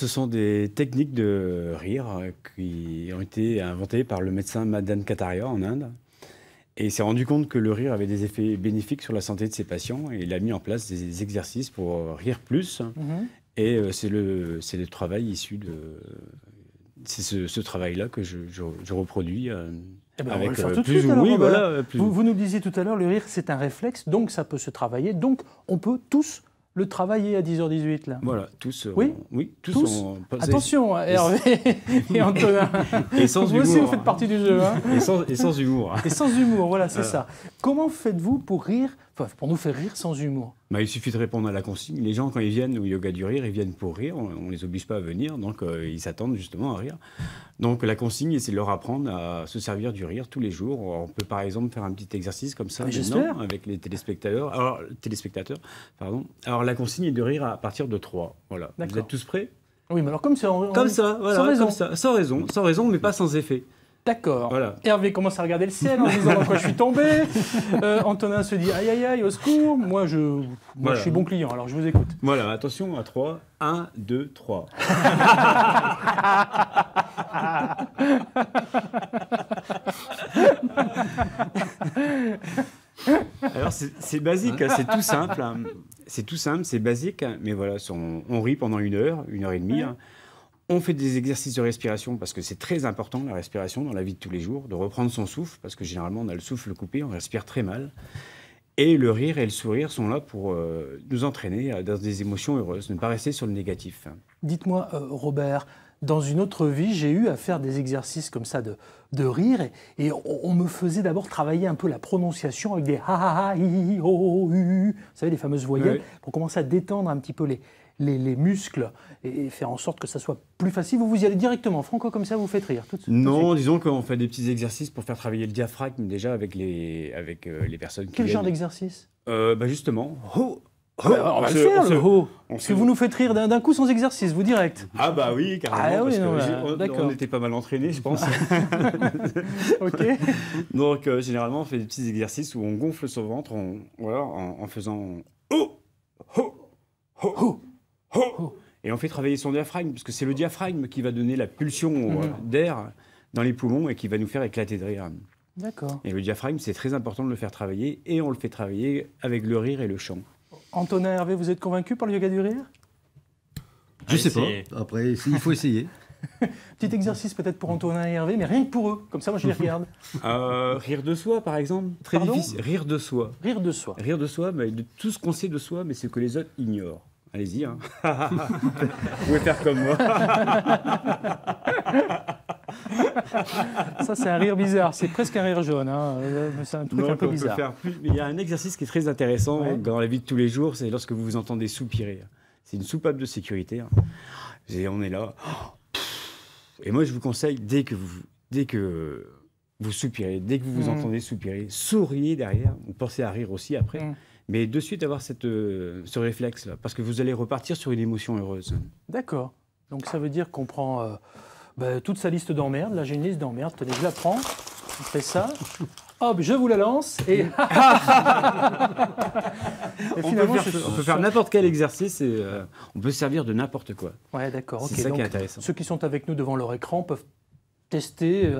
Ce sont des techniques de rire qui ont été inventées par le médecin Madan Kataria en Inde. Et il s'est rendu compte que le rire avait des effets bénéfiques sur la santé de ses patients. Et il a mis en place des exercices pour rire plus. Et c'est le travail issu de... C'est ce travail-là que je reproduis Eh ben, avec on va le faire tout de plus suite, ou alors, oui, Robert. voilà, plus. Vous nous disiez tout à l'heure, le rire, c'est un réflexe, donc ça peut se travailler. Donc, on peut tous le travailler à 10h18, là. Voilà, tous. Oui, tous. tous. Attention, Hervé et Antonin. Et sans vous humour. aussi, vous faites partie du jeu. Hein. Et sans humour. Et sans humour, voilà, c'est ça. Comment faites-vous pour rire, enfin, pour nous faire rire sans humour? Bah, il suffit de répondre à la consigne. Les gens, quand ils viennent au yoga du rire, ils viennent pour rire. On ne les oblige pas à venir, donc ils s'attendent justement à rire. Donc la consigne, c'est de leur apprendre à se servir du rire tous les jours. On peut par exemple faire un petit exercice comme ça maintenant avec les téléspectateurs. Alors la consigne est de rire à partir de 3. Voilà. Vous êtes tous prêts? Oui, mais alors comme ça, comme ça, voilà, sans raison. Comme ça, sans raison, mais pas sans effet. D'accord. Voilà. Hervé commence à regarder le ciel en disant dans quoi je suis tombé. Antonin se dit aïe aïe aïe, au secours. Moi, je suis bon client, alors je vous écoute. Voilà, attention à 3. 1, 2, 3. Alors c'est basique, c'est tout simple. C'est tout simple, c'est basique, mais voilà, on rit pendant 1 heure, 1h30. On fait des exercices de respiration parce que c'est très important, la respiration, dans la vie de tous les jours, de reprendre son souffle, parce que généralement, on a le souffle coupé, on respire très mal. Et le rire et le sourire sont là pour nous entraîner dans des émotions heureuses, ne pas rester sur le négatif. Dites-moi, Robert, dans une autre vie, j'ai eu à faire des exercices comme ça de rire, et on me faisait d'abord travailler un peu la prononciation avec des ha ha ha, hi hi ho ho hu, vous savez, les fameuses voyelles, pour commencer à détendre un petit peu les muscles et faire en sorte que ça soit plus facile. Vous y allez directement, franco, comme ça, vous faites rire tout de suite. Non, disons qu'on fait des petits exercices pour faire travailler le diaphragme déjà avec les personnes qui Quel viennent. genre d'exercice? Justement, ho, on va le faire, le ho. Parce que vous nous faites rire d'un coup sans exercice, vous direct. Ah bah oui, carrément, d'accord. On était pas mal entraînés, je pense. Ok. Donc, généralement, on fait des petits exercices où on gonfle son ventre en faisant ho, ho, ho, ho, ho. Et on fait travailler son diaphragme, parce que c'est le diaphragme qui va donner la pulsion d'air dans les poumons et qui va nous faire éclater de rire. D'accord. Et le diaphragme, c'est très important de le faire travailler, et on le fait travailler avec le rire et le chant. Antonin, Hervé, vous êtes convaincu par le yoga du rire? Je sais pas. Après, il faut essayer. Petit exercice peut-être pour Antonin et Hervé, mais rien que pour eux. Comme ça, moi, je les regarde. Rire de soi, par exemple. Très difficile. Rire de soi. Rire de soi. Rire de soi, mais de tout ce qu'on sait de soi, mais c'est que les autres ignorent. Allez-y. Hein. Vous pouvez faire comme moi. Ça, c'est un rire bizarre. C'est presque un rire jaune. Hein. C'est un truc un peu bizarre. Il y a un exercice qui est très intéressant dans la vie de tous les jours, c'est lorsque vous vous entendez soupirer. C'est une soupape de sécurité. Hein. Et on est là. Et moi, je vous conseille, dès que vous soupirez, dès que vous vous entendez soupirer, souriez derrière. Vous pensez à rire aussi après. Mais de suite avoir ce réflexe-là, parce que vous allez repartir sur une émotion heureuse. D'accord. Donc ça veut dire qu'on prend toute sa liste d'emmerdes. Là, j'ai une liste d'emmerdes. Tenez, je la prends. On fait ça. Hop, je vous la lance. Et, on peut faire n'importe quel exercice et on peut se servir de n'importe quoi. Ouais, d'accord. C'est ça qui est intéressant. Ceux qui sont avec nous devant leur écran peuvent tester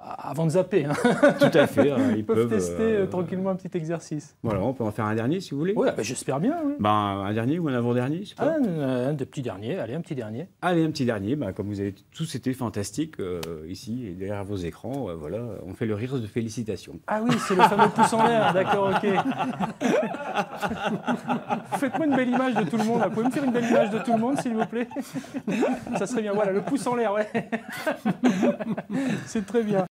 avant de zapper. Hein. Tout à fait. Ils peuvent tester tranquillement un petit exercice. Voilà, on peut en faire un dernier si vous voulez. Oui, j'espère bien. Oui. Un dernier ou un avant-dernier, je sais pas. Un petit dernier. Allez, un petit dernier. Allez, un petit dernier. Comme vous avez tous été fantastiques ici et derrière vos écrans, voilà, on fait le rire de félicitations. Ah oui, c'est le fameux pouce en l'air. D'accord, ok. Faites-moi une belle image de tout le monde. Vous pouvez me faire une belle image de tout le monde, s'il vous plaît? Ça serait bien. Voilà, le pouce en l'air, ouais. C'est très bien.